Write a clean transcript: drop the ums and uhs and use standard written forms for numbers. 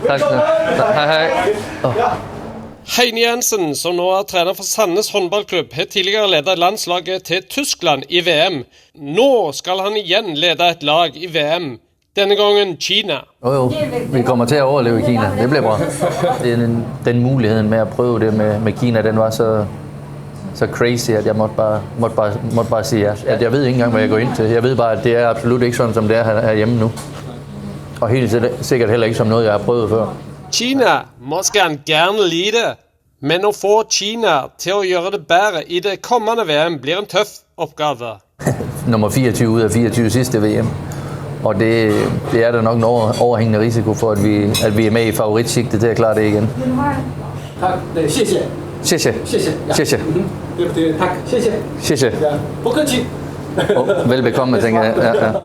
Tak skal du have. Hej, hej. Oh. Heine Jensen, som nå er trener for Sandnes håndballklubb, har tidligere ledet landslaget til Tyskland i VM. Nå skal han igen lede et lag i VM. Denne gangen Kina. Jo, vi kommer til at overleve i Kina. Det bliver bra. Den muligheden med at prøve det med Kina, den var så crazy, at jeg måtte bare sige ja. At jeg ved ikke engang, hvad jeg går ind til. Jeg ved bare, at det er absolut ikke sådan, som det er herhjemme nu. Og helt sikkert heller ikke som noget, jeg har prøvet før. Kina måske han gerne lide, men at få Kina til at gøre det bedre i det kommende VM bliver en tøff opgave. Nummer 24 ud af 24 sidste VM. Og det er der nok en overhængende risiko for, at vi er med i favoritsigtet til at klare det igen. Tak. 谢谢。谢谢。谢谢。谢谢。Det tak. 谢谢。谢谢。不客气。Velbekomme, tænker jeg. Ja.